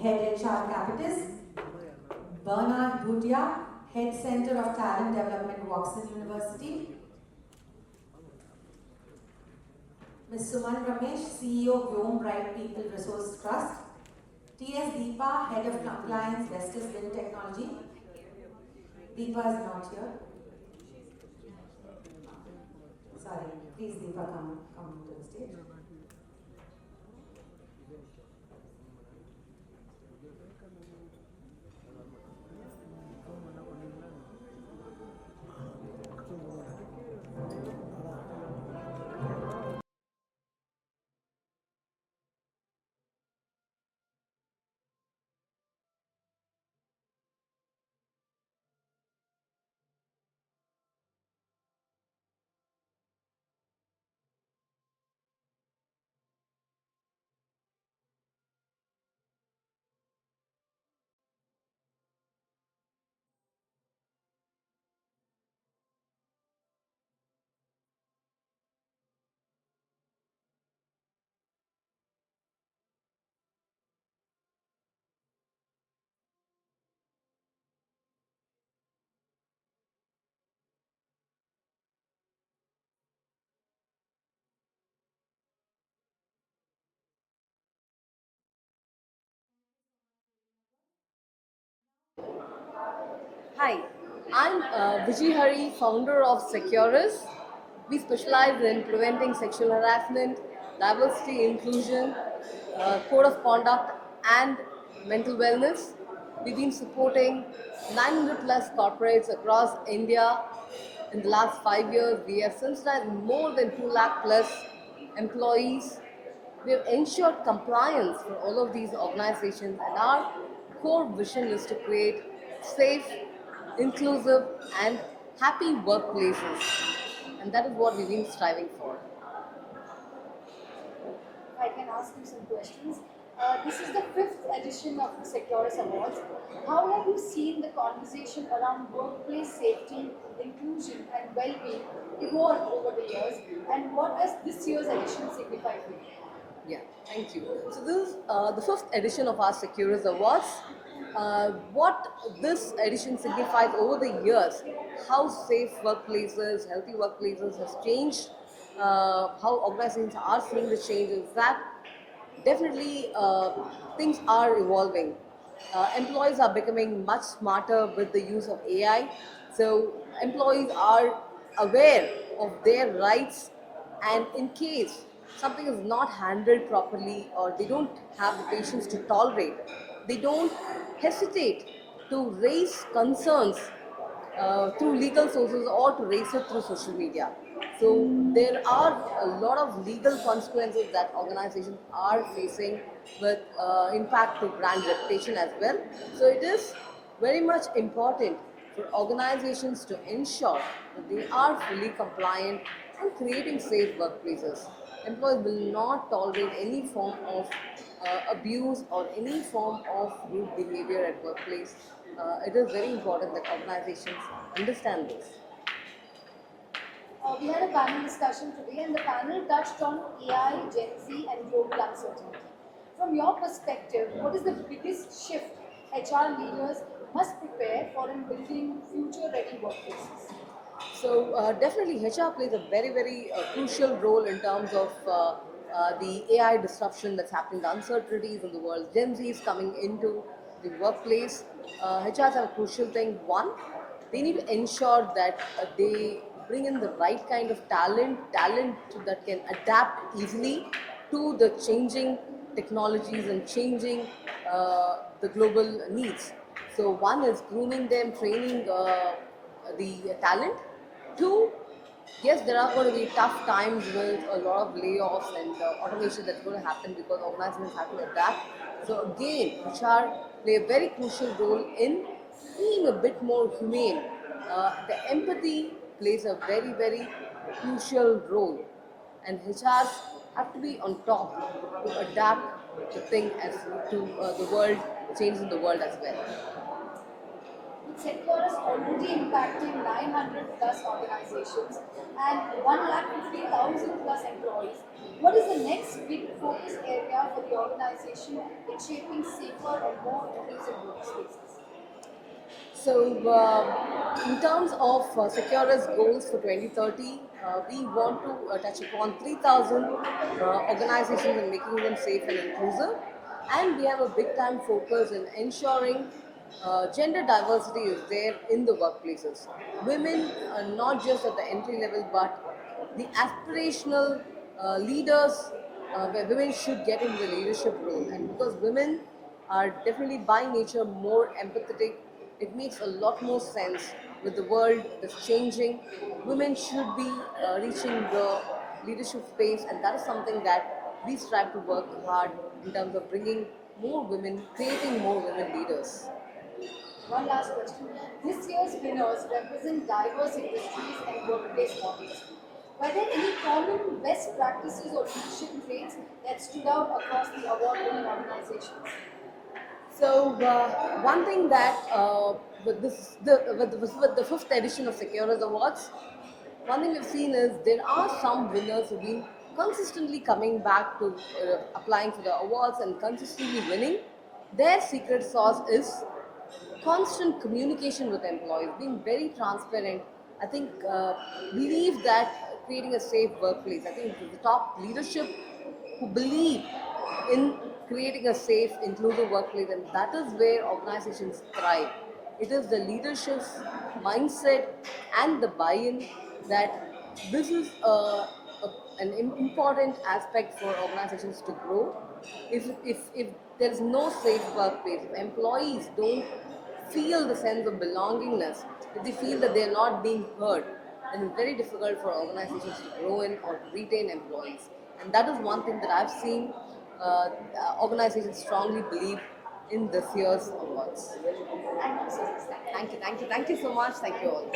Head HR Capitis, Bernard Bhutia, Head Center of Talent Development, Watson University, Ms. Suman Ramesh, CEO, Vyom Bright People Resource Trust, T.S. Deepa, Head of Compliance, Vestas Wind Technology. Deepa is not here. Sorry, please Deepa come to the stage. Hi, I'm Vijay Hari, founder of CecureUs. We specialize in preventing sexual harassment, diversity, inclusion, code of conduct, and mental wellness. We've been supporting 900 plus corporates across India in the last 5 years. We have sensitized more than 2 lakh plus employees. We have ensured compliance for all of these organizations, and our core vision is to create safe, inclusive, and happy workplaces. And that is what we've been striving for. I can ask you some questions. This is the fifth edition of the CecureUs Awards. How have you seen the conversation around workplace safety, inclusion, and well-being evolve over the years? And what does this year's edition signify for you? Yeah, thank you. So this is the fifth edition of our CecureUs Awards. What this edition signifies over the years, how safe workplaces, healthy workplaces has changed, how organizations are seeing the changes, that definitely things are evolving. Employees are becoming much smarter with the use of AI. So employees are aware of their rights, and in case something is not handled properly or they don't have the patience to tolerate, they don't hesitate to raise concerns through legal sources or to raise it through social media. So there are a lot of legal consequences that organizations are facing with impact to brand reputation as well. So it is very much important for organizations to ensure that they are fully compliant and creating safe workplaces. Employees will not tolerate any form of abuse or any form of rude behavior at workplace. It is very important that organizations understand this. We had a panel discussion today, and the panel touched on AI, Gen Z, and global uncertainty. From your perspective, what is the biggest shift HR leaders must prepare for in building future-ready workplaces? So definitely HR plays a very crucial role in terms of the AI disruption that's happening, the uncertainties in the world. Gen Z is coming into the workplace. HRs have a crucial thing. One, they need to ensure that they bring in the right kind of talent that can adapt easily to the changing technologies and changing the global needs. So one is grooming them, training the talent. Two, yes, there are going to be tough times with a lot of layoffs and automation that's going to happen because organizations have to adapt. So again, HR play a very crucial role in being a bit more humane. The empathy plays a very crucial role, and HRs have to be on top to adapt the thing as to the world, change in the world as well. Secure is already impacting 900 plus organizations and 1,50,000 plus employees. What is the next big focus area for the organization in shaping safer and more inclusive workspaces? So, in terms of CecureUs goals for 2030, we want to touch upon 3,000 organizations and making them safe and inclusive. And we have a big time focus in ensuring gender diversity is there in the workplaces. Women are not just at the entry level, but the aspirational leaders where women should get into the leadership role. And because women are definitely by nature more empathetic, it makes a lot more sense with the world that's changing. Women should be reaching the leadership space, and that is something that we strive to work hard in terms of bringing more women, creating more women leaders. One last question. This year's winners represent diverse industries and workplace models. Were there any common best practices or leadership traits that stood out across the award-winning organizations? So one thing that with the fifth edition of CecureUs Awards, one thing we've seen is there are some winners who've been consistently coming back to applying for the awards and consistently winning. Their secret sauce is constant communication with employees, being very transparent. I think believe that creating a safe workplace. I think the top leadership who believe in creating a safe, inclusive workplace, and that is where organizations thrive. It is the leadership's mindset and the buy-in that this is an important aspect for organizations to grow. If there is no safe workplace, if employees don't feel the sense of belongingness, if they feel that they are not being heard, then it's very difficult for organizations to grow in or to retain employees. And that is one thing that I've seen organizations strongly believe in this year's awards. Thank you so much. Thank you so much. Thank you all.